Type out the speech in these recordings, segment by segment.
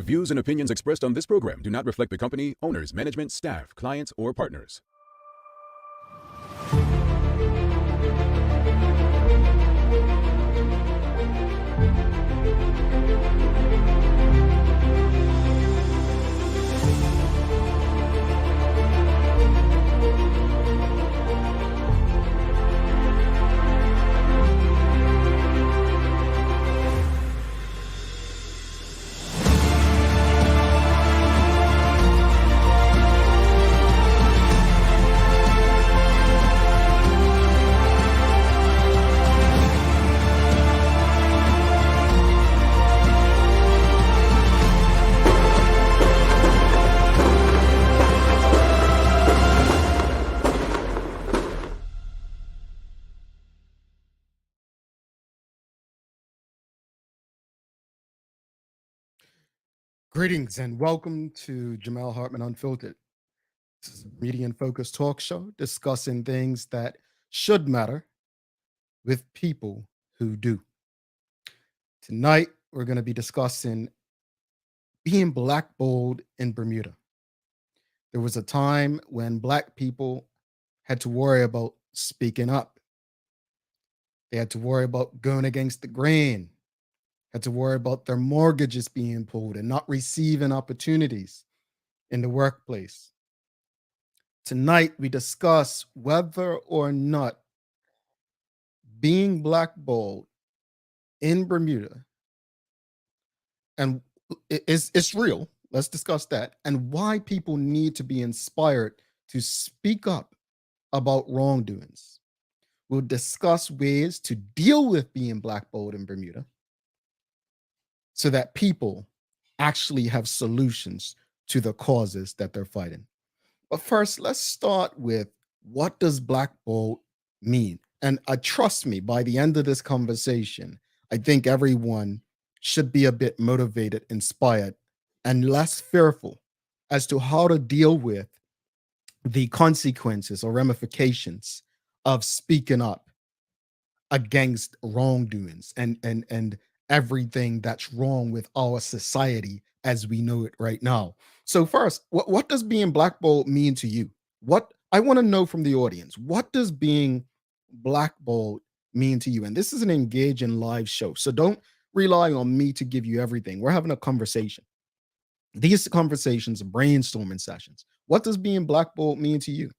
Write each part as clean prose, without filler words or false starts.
The views and opinions expressed on this program do not reflect the company, owners, management, staff, clients, or partners. Greetings and welcome to Jamel Hardtman Unfiltered. This is a media and focused talk show discussing things that should matter with people who do. Tonight, we're going to be discussing being blackballed in Bermuda. There was a time when Black people had to worry about speaking up. They had to worry about going against the grain, had to worry about their mortgages being pulled and not receiving opportunities in the workplace. Tonight, we discuss whether or not being blackballed in Bermuda, and it's real. Let's discuss that, and why people need to be inspired to speak up about wrongdoings. We'll discuss ways to deal with being blackballed in Bermuda so that people actually have solutions to the causes that they're fighting. But first, let's start with, what does blackballed mean? And trust me, by the end of this conversation, I think everyone should be a bit motivated, inspired, and less fearful as to how to deal with the consequences or ramifications of speaking up against wrongdoings and everything that's wrong with our society as we know it right now. So first, what does being blackballed mean to you? What I want to know from the audience, what does being blackballed mean to you? And this is an engaging live show, so don't rely on me to give you everything. We're having a conversation. These conversations are brainstorming sessions. What does being blackballed mean to you?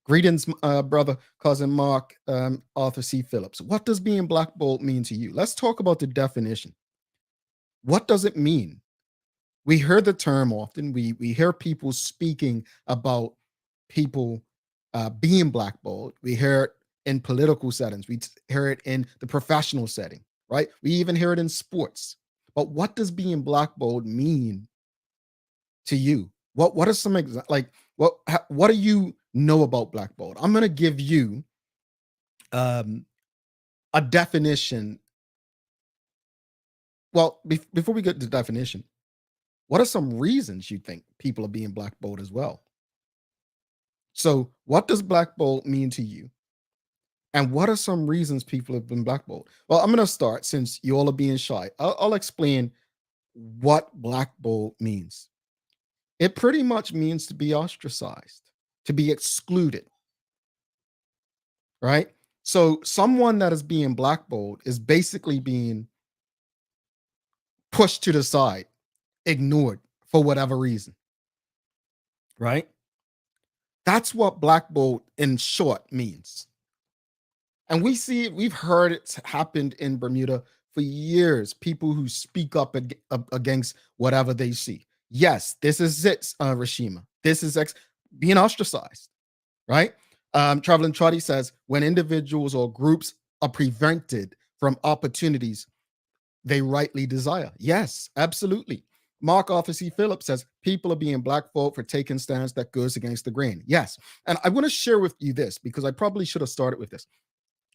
Greetings, brother, cousin Mark, Arthur C. Phillips. What does being blackballed mean to you? Let's talk about the definition. What does it mean? We hear the term often. We hear people speaking about people being blackballed. We hear it in political settings. We hear it in the professional setting, right? We even hear it in sports. But what does being blackballed mean to you? What are some like what do you know about blackballed? I'm going to give you a definition. Well, before we get to the definition, what are some reasons you think people are being blackballed as well? So, what does blackballed mean to you? And what are some reasons people have been blackballed? Well, I'm going to start, since you all are being shy. I'll explain what blackballed means. It pretty much means to be ostracized, to be excluded, right? So someone that is being blackballed is basically being pushed to the side, ignored for whatever reason, right? That's what blackballed in short means. And we see it, we've heard it's happened in Bermuda for years. People who speak up against whatever they see. Yes, this is it, Rashima. This is being ostracized, right? Traveling Trotty says, when individuals or groups are prevented from opportunities they rightly desire. Yes, absolutely. Mark Arthur C. Phillips says, people are being blackballed for taking stands that goes against the grain. Yes. And I want to share with you this, because I probably should have started with this.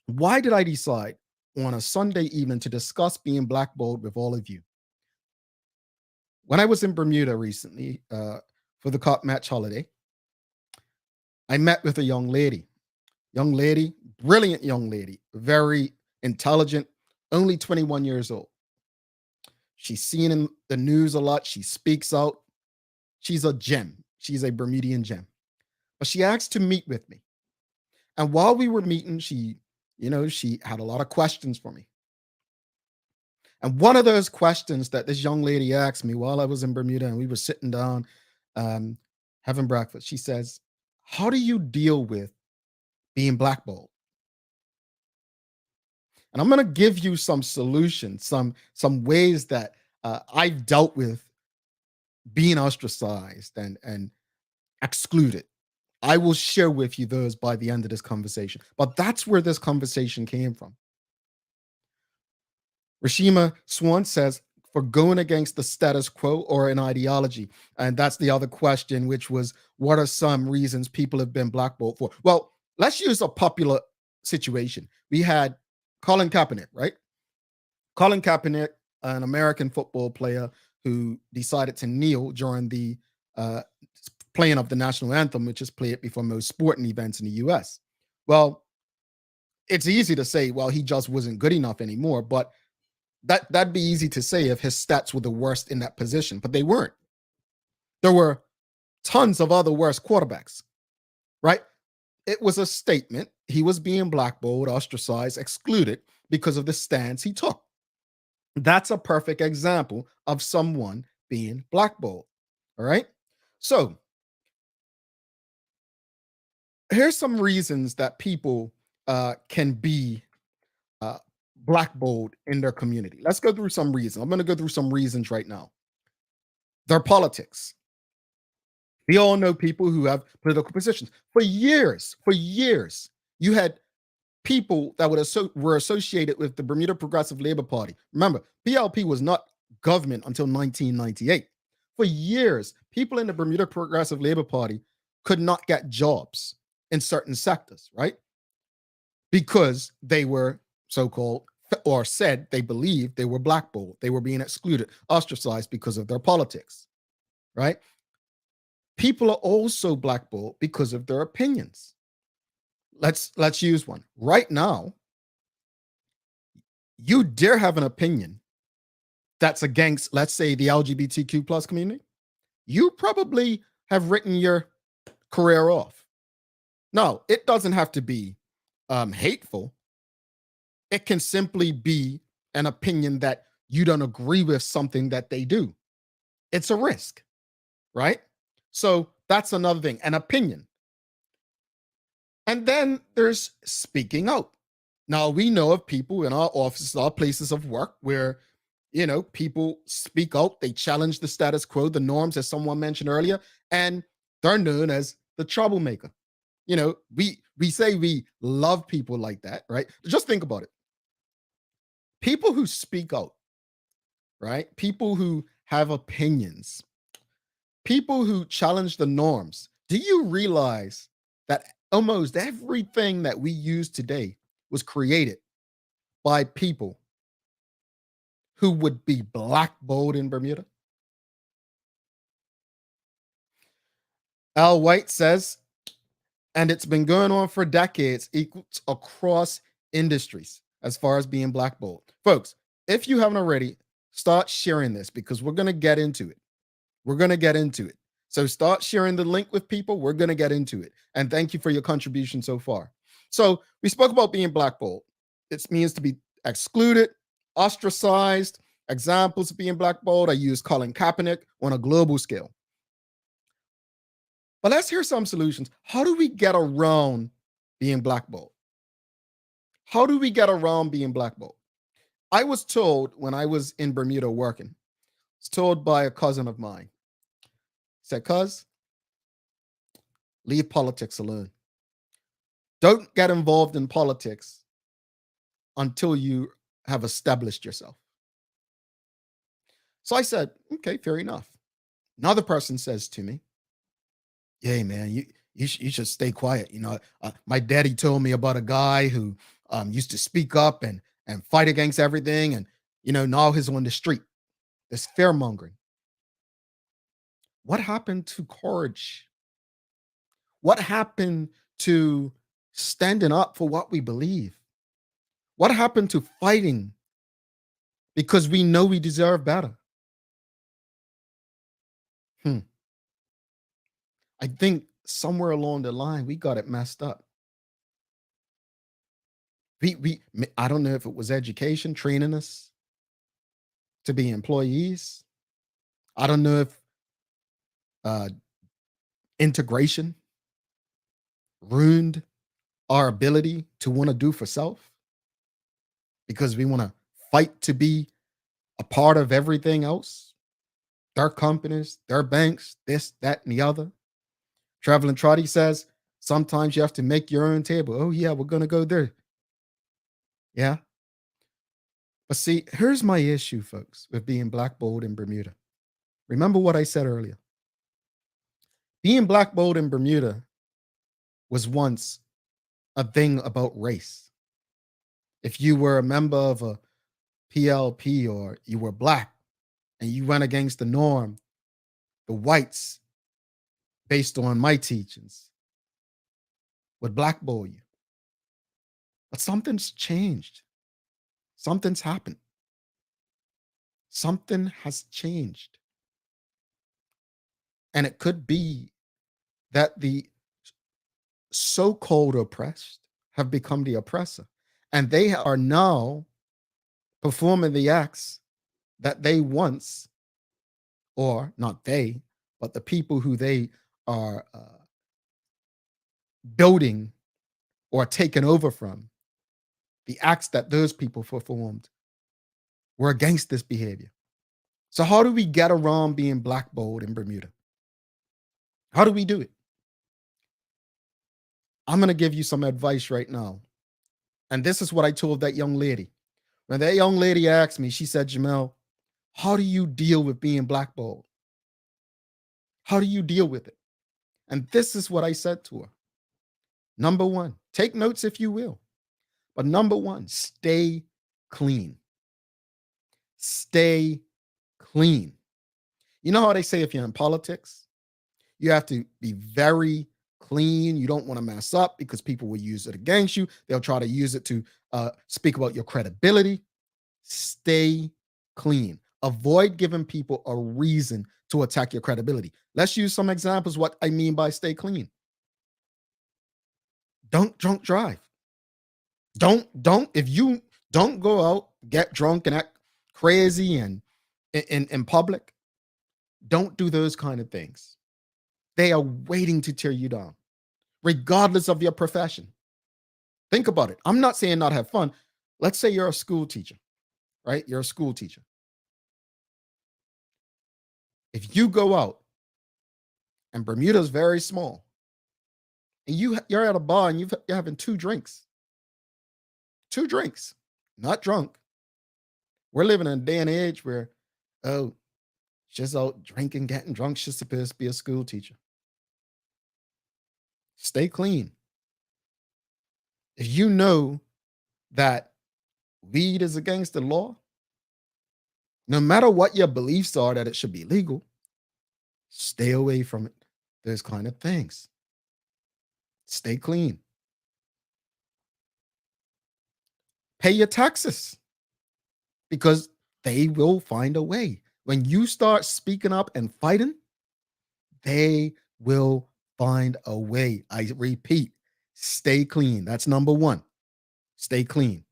Why did I decide on a Sunday evening to discuss being blackballed with all of you? When I was in Bermuda recently for the Cup match holiday, I met with a young lady, brilliant young lady, very intelligent, only 21 years old. She's seen in the news a lot. She speaks out. She's a gem. She's a Bermudian gem. But she asked to meet with me. And while we were meeting, she had a lot of questions for me. And one of those questions that this young lady asked me while I was in Bermuda and we were sitting down um, having breakfast, she says, "How do you deal with being blackballed?" And I'm going to give you some solutions, some ways that I've dealt with being ostracized and excluded. I will share with you those by the end of this conversation. But that's where this conversation came from. Rashima Swan says, for going against the status quo or an ideology. And that's the other question, which was, what are some reasons people have been blackballed for? Well, let's use a popular situation. We had Colin Kaepernick, right? Colin Kaepernick, an American football player who decided to kneel during the uh, playing of the national anthem, which is played before most sporting events in the US. Well, it's easy to say, well, he just wasn't good enough anymore, but that'd be easy to say if his stats were the worst in that position, but they weren't. There were tons of other worse quarterbacks, right? It was a statement. He was being blackballed, ostracized, excluded because of the stance he took. That's a perfect example of someone being blackballed. All right. So here's some reasons that people can be uh, blackballed in their community. Let's go through some reasons. I'm going to go through some reasons right now. Their politics. We all know people who have political positions. For years, you had people that were associated with the Bermuda Progressive Labor Party. Remember, PLP was not government until 1998. For years, people in the Bermuda Progressive Labor Party could not get jobs in certain sectors, right? Because they were so-called, or said they believed they were blackballed. They were being excluded, ostracized because of their politics, right? People are also blackballed because of their opinions. Let's use one. Right now, you dare have an opinion that's against, let's say, the LGBTQ plus community, you probably have written your career off. No, it doesn't have to be hateful. It can simply be an opinion that you don't agree with something that they do. It's a risk, right? So that's another thing, an opinion. And then there's speaking out. Now, we know of people in our offices, our places of work, where people speak out, they challenge the status quo, the norms, as someone mentioned earlier, and they're known as the troublemaker. We say we love people like that, right? Just think about it. People who speak out, right? People who have opinions, people who challenge the norms. Do you realize that almost everything that we use today was created by people who would be blackballed in Bermuda? Al White says, and it's been going on for decades, equals across industries as far as being blackballed. Folks, if you haven't already, start sharing this because we're going to get into it. We're going to get into it. So start sharing the link with people. We're going to get into it. And thank you for your contribution so far. So we spoke about being blackballed. It means to be excluded, ostracized. Examples of being blackballed, I use Colin Kaepernick on a global scale. But let's hear some solutions. How do we get around being blackballed? How do we get around being blackballed? I was told when I was in Bermuda working, I was told by a cousin of mine, said, cuz, leave politics alone. Don't get involved in politics until you have established yourself. So I said, okay, fair enough. Another person says to me, yeah, man, you should stay quiet. My daddy told me about a guy who used to speak up and fight against everything. And, now he's on the street. This fear mongering. What happened to courage? What happened to standing up for what we believe? What happened to fighting because we know we deserve better. Hmm. I think somewhere along the line we got it messed up. I don't know if it was education training us to be employees. I don't know if uh, integration ruined our ability to want to do for self because we want to fight to be a part of everything else. Their companies, their banks, this, that, and the other. Traveling Trotty says sometimes you have to make your own table. Oh, yeah, we're going to go there. Yeah. But see, here's my issue, folks, with being blackballed in Bermuda. Remember what I said earlier. Being blackballed in Bermuda was once a thing about race. If you were a member of a PLP or you were black and you went against the norm, the whites, based on my teachings, would blackball you. But something's changed. Something's happened. Something has changed. And it could be that the so-called oppressed have become the oppressor. And they are now performing the acts that they once, or not they, but the people who they are building or taken over from, the acts that those people performed were against this behavior. So how do we get around being blackballed in Bermuda? How do we do it? I'm going to give you some advice right now. And this is what I told that young lady. When that young lady asked me, she said, Jamel, how do you deal with being blackballed? How do you deal with it? And this is what I said to her. Number one, take notes if you will. But number one, stay clean. Stay clean. You know how they say if you're in politics, you have to be very clean. You don't want to mess up because people will use it against you. They'll try to use it to speak about your credibility. Stay clean. Avoid giving people a reason to attack your credibility. Let's use some examples what I mean by stay clean. Don't drunk drive. If you don't go out, get drunk and act crazy and in public, don't do those kind of things. They are waiting to tear you down, regardless of your profession. Think about it. I'm not saying not have fun. Let's say you're a school teacher, right? You're a school teacher. If you go out, and Bermuda is very small, and you're at a bar and you're having two drinks, not drunk. We're living in a day and age where, oh, she's out drinking, getting drunk. She's supposed to be a school teacher. Stay clean. If you know that weed is against the law, no matter what your beliefs are that it should be legal, stay away from it. Those kind of things. Stay clean. Pay your taxes because they will find a way. When you start speaking up and fighting, they will find a way. I repeat, stay clean. That's number one. Stay clean.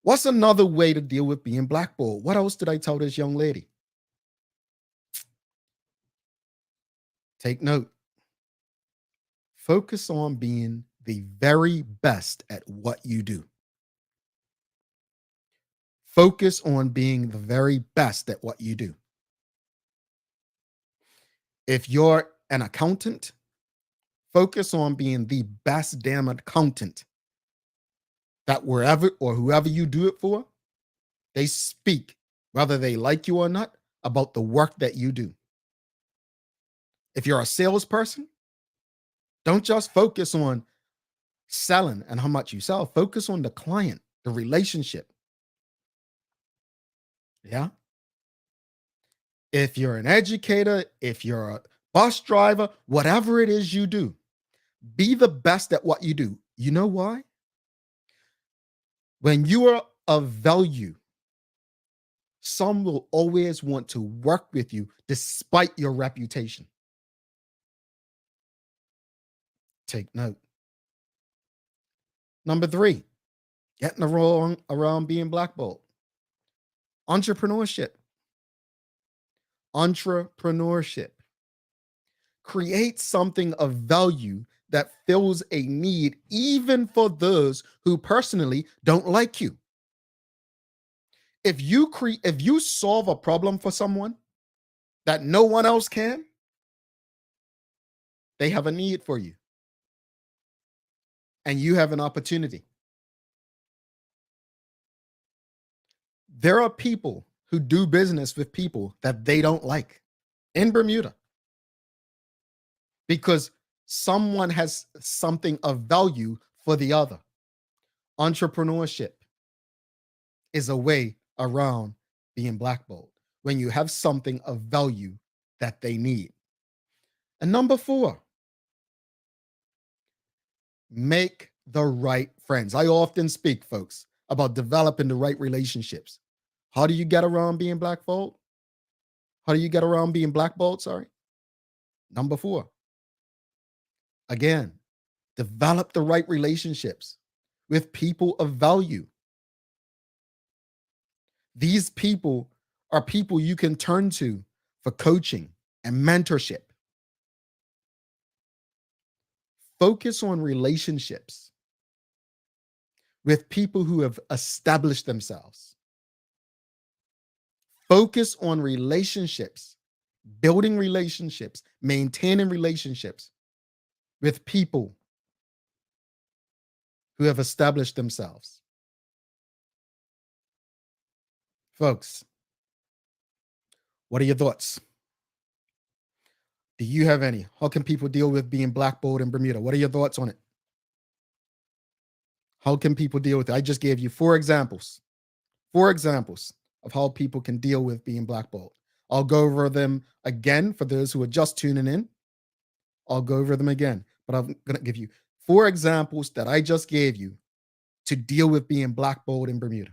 What's another way to deal with being blackballed? What else did I tell this young lady? Take note. Focus on being the very best at what you do. Focus on being the very best at what you do. If you're an accountant, focus on being the best damn accountant that wherever or whoever you do it for, they speak, whether they like you or not, about the work that you do. If you're a salesperson, don't just focus on selling and how much you sell. Focus on the client, the relationship. Yeah. If you're an educator, if you're a bus driver, whatever it is you do, be the best at what you do. You know why? When you are of value Some will always want to work with you despite your reputation. Take note. Number three, getting wrong around being blackballed. Entrepreneurship. Entrepreneurship. Create something of value that fills a need, even for those who personally don't like you. If you solve a problem for someone that no one else can, they have a need for you. And you have an opportunity. There are people who do business with people that they don't like in Bermuda because someone has something of value for the other. Entrepreneurship is a way around being blackballed when you have something of value that they need. And number four, make the right friends. I often speak, folks, about developing the right relationships. How do you get around being blackballed? How do you get around being blackballed? Sorry. Number four, again, develop the right relationships with people of value. These people are people you can turn to for coaching and mentorship. Focus on relationships with people who have established themselves. Focus on relationships, building relationships, maintaining relationships with people who have established themselves. Folks, what are your thoughts? Do you have any? How can people deal with being blackballed in Bermuda? What are your thoughts on it? How can people deal with it? I just gave you four examples of how people can deal with being blackballed. I'll go over them again for those who are just tuning in. I'll go over them again, but I'm going to give you four examples that I just gave you to deal with being blackballed in Bermuda.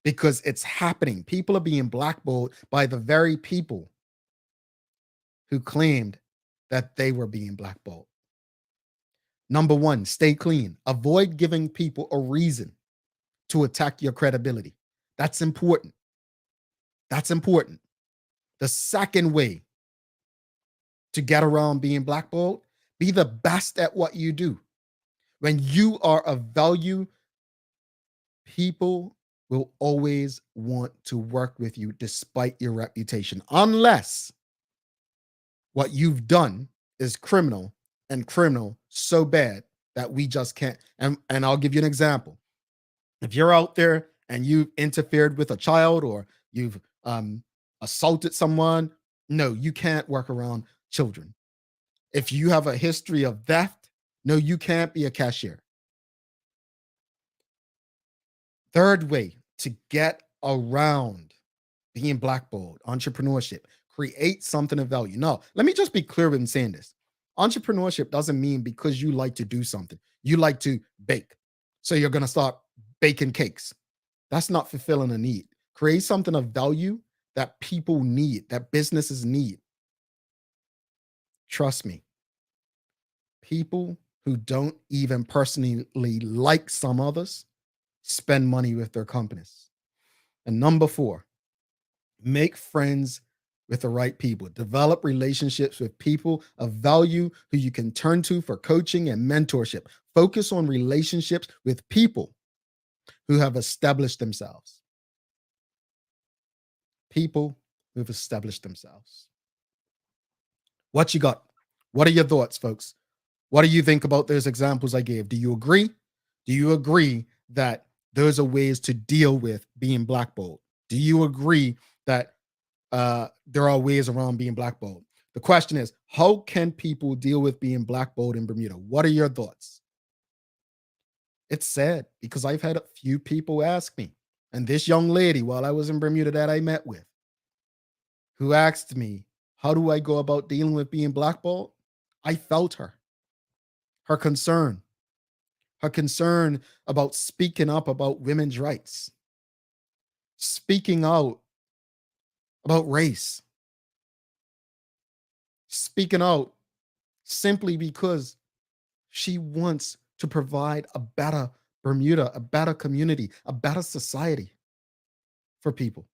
Because it's happening. People are being blackballed by the very people who claimed that they were being blackballed. Number one, stay clean. Avoid giving people a reason to attack your credibility. That's important. That's important. The second way to get around being blackballed, be the best at what you do. When you are of value, people will always want to work with you despite your reputation, unless what you've done is criminal and criminal so bad that we just can't. And I'll give you an example. If you're out there and you've interfered with a child or you've assaulted someone, no, you can't work around children. If you have a history of theft, no, you can't be a cashier. Third way to get around being blackballed, entrepreneurship, create something of value. No, let me just be clear in saying this. Entrepreneurship doesn't mean because you like to do something, you like to bake, so you're going to start baking cakes. That's not fulfilling a need. Create something of value that people need, that businesses need. Trust me, people who don't even personally like some others spend money with their companies. And number four, make friends with the right people. Develop relationships with people of value who you can turn to for coaching and mentorship. Focus on relationships with people who have established themselves. People who have established themselves. What you got? What are your thoughts, folks? What do you think about those examples I gave? Do you agree? Do you agree that those are ways to deal with being blackballed? Do you agree that there are ways around being blackballed? The question is, how can people deal with being blackballed in Bermuda? What are your thoughts? It's sad because I've had a few people ask me, and this young lady while I was in Bermuda that I met with, who asked me, how do I go about dealing with being blackballed? I felt her concern about speaking up about women's rights. speaking out about race, speaking out simply because she wants to provide a better Bermuda, a better community, a better society for people.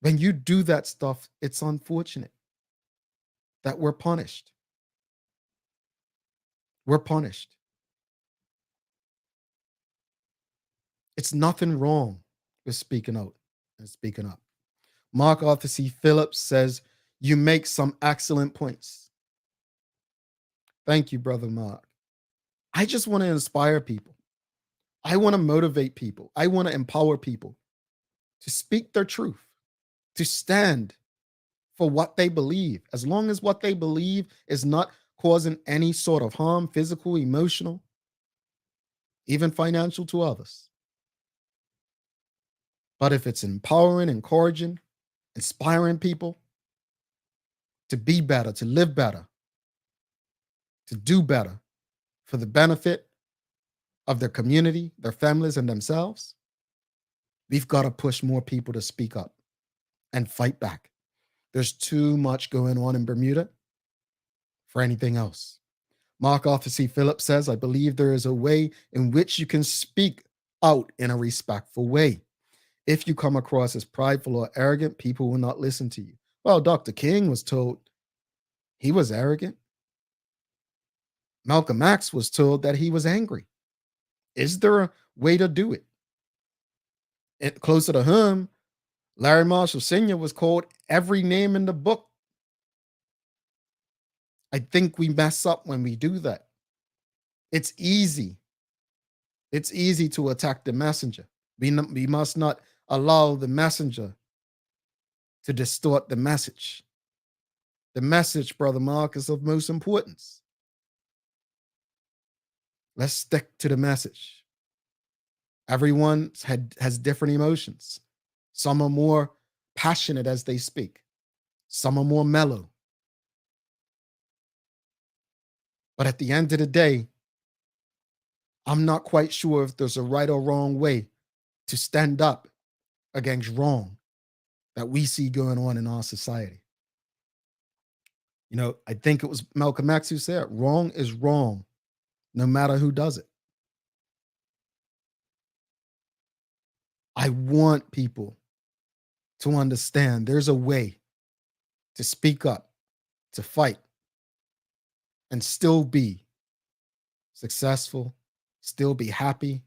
When you do that stuff, it's unfortunate that we're punished. We're punished. It's nothing wrong with speaking out and speaking up. Mark Arthur C. Phillips says, "You make some excellent points." Thank you, Brother Mark. I just want to inspire people. I want to motivate people. I want to empower people to speak their truth, to stand for what they believe, as long as what they believe is not causing any sort of harm, physical, emotional, even financial to others. But if it's empowering, encouraging, inspiring people to be better, to live better, to do better for the benefit of their community, their families, and themselves, we've got to push more people to speak up and fight back. There's too much going on in Bermuda for anything else. Mark Arthur C. Phillips says, "I believe there is a way in which you can speak out in a respectful way. If you come across as prideful or arrogant, people will not listen to you." Well, Dr. King was told he was arrogant. Malcolm X was told that he was angry. Is there a way to do it? Closer to him, Larry Marshall Sr. was called every name in the book. I think we mess up when we do that. It's easy. It's easy to attack the messenger. We must not allow the messenger to distort the message. The message, Brother Mark, is of most importance. Let's stick to the message. Everyone has different emotions. Some are more passionate as they speak. Some are more mellow. But at the end of the day, I'm not quite sure if there's a right or wrong way to stand up against wrong that we see going on in our society. You know, I think it was Malcolm X who said, "Wrong is wrong, no matter who does it." I want people to understand there's a way to speak up, to fight, and still be successful, still be happy,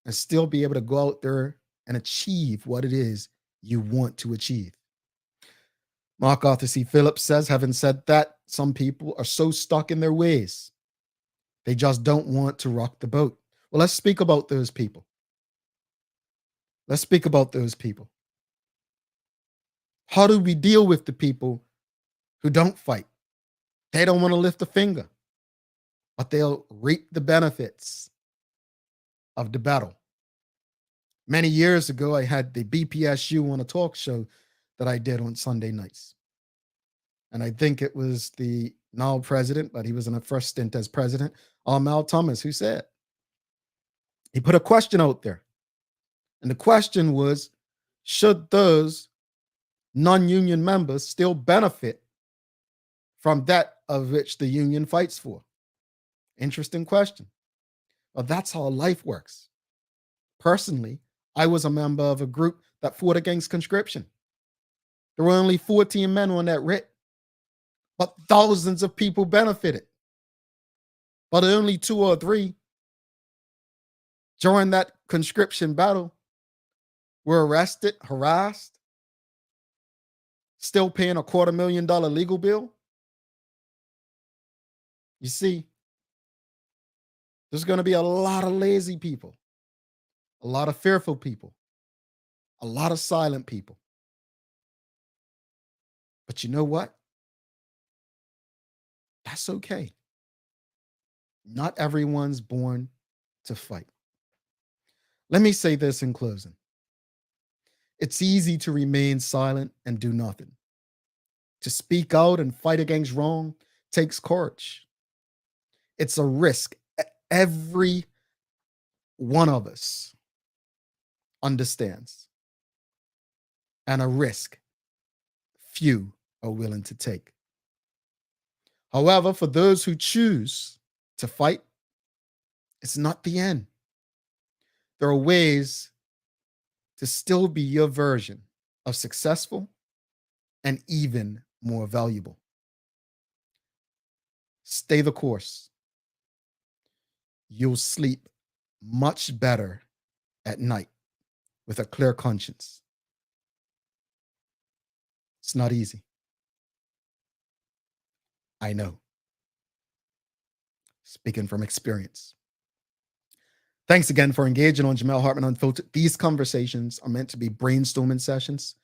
and still be able to go out there and achieve what it is you want to achieve. Mark Arthur C. Phillips says, having said that, some people are so stuck in their ways, they just don't want to rock the boat. Well, let's speak about those people. Let's speak about those people. How do we deal with the people who don't fight? They don't want to lift a finger, but they'll reap the benefits of the battle. Many years ago, I had the BPSU on a talk show that I did on Sunday nights. And I think it was the now president, but he was in a first stint as president, Mel Thomas, who said, he put a question out there. And the question was, should those non-union members still benefit from that of which the union fights for? Interesting question. Well, that's how life works. Personally, I was a member of a group that fought against conscription. There were only 14 men on that writ, but thousands of people benefited. But only 2 or 3 during that conscription battle were arrested, harassed, still paying a $250,000 legal bill. You see, there's going to be a lot of lazy people, a lot of fearful people, a lot of silent people. But you know what? That's okay. Not everyone's born to fight. Let me say this in closing. It's easy to remain silent and do nothing. To speak out and fight against wrong takes courage. It's a risk every one of us understands, and a risk few are willing to take. However, for those who choose to fight, it's not the end. There are ways to still be your version of successful and even more valuable. Stay the course. You'll sleep much better at night with a clear conscience. It's not easy. I know. Speaking from experience. Thanks again for engaging on Jamel Hardtman Unfiltered. These conversations are meant to be brainstorming sessions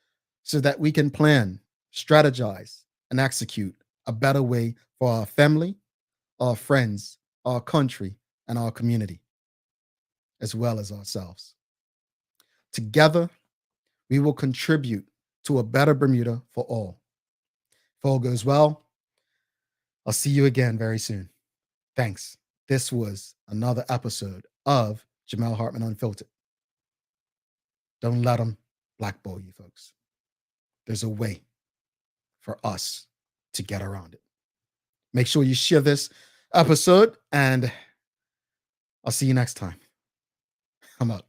so that we can plan, strategize, and execute a better way for our family, our friends, our country, and our community, as well as ourselves. Together, we will contribute to a better Bermuda for all. If all goes well, I'll see you again very soon. Thanks. This was another episode of Jamel Hardtman Unfiltered. Don't let them blackball you, folks. There's a way for us to get around it. Make sure you share this episode, and I'll see you next time. I'm out.